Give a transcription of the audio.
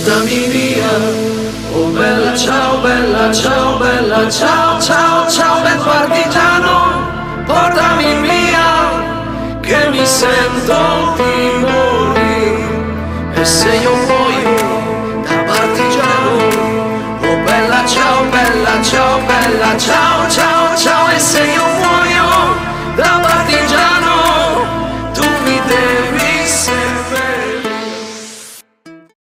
portami via. Oh bella ciao, bella ciao, bella ciao, ciao, ciao bel partigiano, portami via, che mi sento di morire. E se io muoio da partigiano, oh bella ciao, bella ciao, bella ciao, ciao.